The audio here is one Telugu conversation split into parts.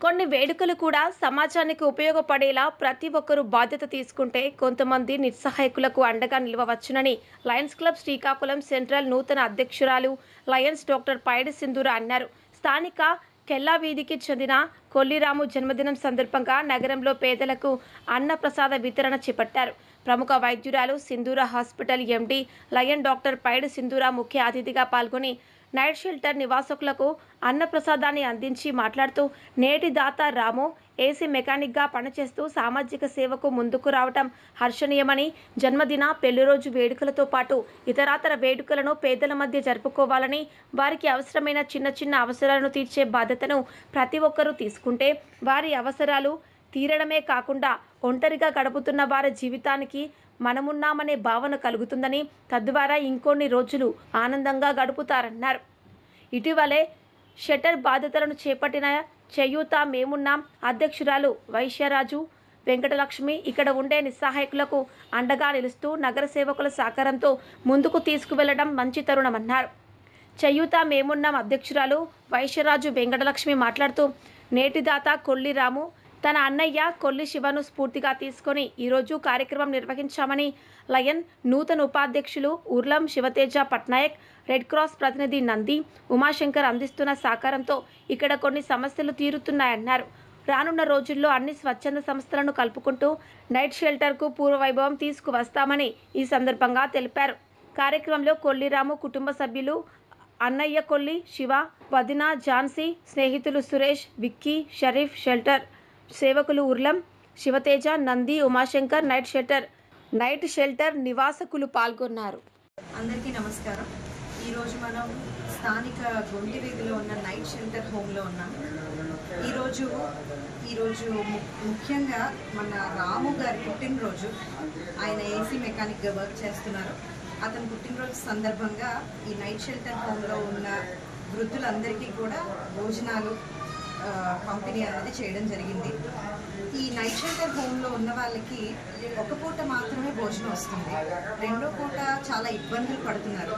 కొన్ని వేడుకలు కూడా సమాజానికి ఉపయోగపడేలా ప్రతి ఒక్కరూ బాధ్యత తీసుకుంటే కొంతమంది నిస్సహాయకులకు అండగా నిలవవచ్చునని లయన్స్ క్లబ్ శ్రీకాకుళం సెంట్రల్ నూతన అధ్యక్షురాలు లయన్స్ డాక్టర్ పైడి సింధూర అన్నారు. స్థానిక కెల్లా వీధికి చెందిన కొల్లిరాము జన్మదినం సందర్భంగా నగరంలో పేదలకు అన్నప్రసాద వితరణ చేపట్టారు. ప్రముఖ వైద్యురాలు సింధూర హాస్పిటల్ ఎండి లయన్ డాక్టర్ పైడి సింధూర ముఖ్య అతిథిగా పాల్గొని నైట్ షెల్టర్ నివాసకులకు అన్నప్రసాదాన్ని అందించి మాట్లాడుతూ నేటి దాత రాము ఏసీ మెకానిక్గా పనిచేస్తూ సామాజిక సేవకు ముందుకు రావటం హర్షణీయమని, జన్మదిన పెళ్లిరోజు వేడుకలతో పాటు ఇతరాతర వేడుకలను పేదల మధ్య జరుపుకోవాలని, వారికి అవసరమైన చిన్న చిన్న అవసరాలను తీర్చే బాధ్యతను ప్రతి ఒక్కరూ తీసుకుంటే వారి అవసరాలు తీరడమే కాకుండా ఒంటరిగా గడుపుతున్న వారి జీవితానికి మనమున్నామనే భావన కలుగుతుందని, తద్వారా ఇంకొన్ని రోజులు ఆనందంగా గడుపుతారన్నారు. ఇటీవలే షట్టర్ బాధ్యతలను చేపట్టిన చేయూత మేమున్నాం అధ్యక్షురాలు వైశ్యరాజు వెంకటలక్ష్మి ఇక్కడ ఉండే నిస్సహాయకులకు అండగా నిలుస్తూ నగర సేవకుల సహకారంతో ముందుకు తీసుకువెళ్లడం మంచి తరుణమన్నారు. చేయూత మేమున్నాం అధ్యక్షురాలు వైశ్యరాజు వెంకటలక్ష్మి మాట్లాడుతూ నేటిదాత కొల్లిరాము తన అన్నయ్య కొల్లి శివను స్ఫూర్తిగా తీసుకొని ఈరోజు కార్యక్రమం నిర్వహించామని, లయన్ నూతన ఉపాధ్యక్షులు ఉర్లం శివతేజ పట్నాయక్, రెడ్ క్రాస్ ప్రతినిధి నంది ఉమాశంకర్ అందిస్తున్న సహకారంతో ఇక్కడ కొన్ని సమస్యలు తీరుతున్నాయన్నారు. రానున్న రోజుల్లో అన్ని స్వచ్ఛంద సంస్థలను కలుపుకుంటూ నైట్ షెల్టర్కు పూర్వవైభవం తీసుకువస్తామని ఈ సందర్భంగా తెలిపారు. కార్యక్రమంలో కొల్లిరాము కుటుంబ సభ్యులు అన్నయ్య కొల్లి శివ, వదిన ఝాన్సీ, స్నేహితులు సురేష్, విక్కీ, షరీఫ్, షెల్టర్ సేవకులు ఉర్లం శివతేజ, నంది, ఉమాశంకర్, నైట్ షెల్టర్ నివాసకులు పాల్గొన్నారు. అందరికీ నమస్కారం. ఈరోజు మనం స్థానిక గొంటి వీధిలో ఉన్న నైట్ షెల్టర్ హోమ్లో ఉన్నాం. ఈరోజు ముఖ్యంగా మన రాము గారి పుట్టినరోజు. ఆయన ఏసీ మెకానిక్గా వర్క్ చేస్తున్నారు. అతని పుట్టినరోజు సందర్భంగా ఈ నైట్ షెల్టర్ హోమ్లో ఉన్న వృద్ధులందరికీ కూడా భోజనాలు పంపిణీ అనేది చేయడం జరిగింది. ఈ నైట్ షెల్టర్ హోమ్లో ఉన్న వాళ్ళకి ఒక పూట మాత్రమే భోజనం వస్తుంది, రెండో పూట చాలా ఇబ్బందులు పడుతున్నారు.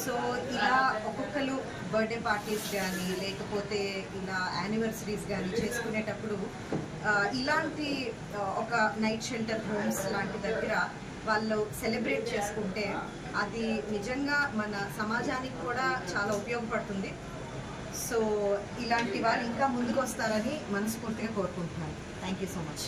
సో ఇలా ఒక్కొక్కరు బర్త్డే పార్టీస్ కానీ లేకపోతే ఇలా యానివర్సరీస్ కానీ చేసుకునేటప్పుడు ఇలాంటి ఒక నైట్ షెల్టర్ హోమ్స్ లాంటి దగ్గర వాళ్ళు సెలబ్రేట్ చేసుకుంటే అది నిజంగా మన సమాజానికి కూడా చాలా ఉపయోగపడుతుంది. సో ఇలాంటి వాళ్ళు ఇంకా ముందుకు వస్తారని మనస్ఫూర్తిగా కోరుకుంటున్నాను. Thank you so much.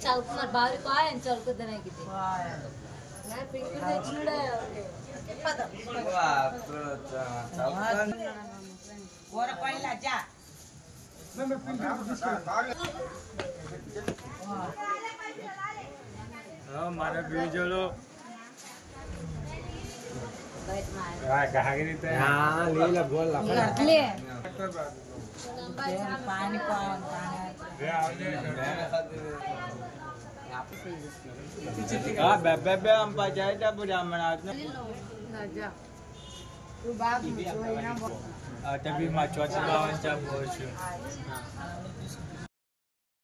चल बारी पाए चल कुदने की मैं पिंक తెచ్చినడే ఓర పైల అజ్జా मैं पिंक मारे बीजोलो कहा गिरी थे हां ले ला बोल ला ले पानी कौन हां बेबे हम पाजाय ता ब्राह्मण आदमी तू बाप जो है ना तभी माचवा चलावन चा बोल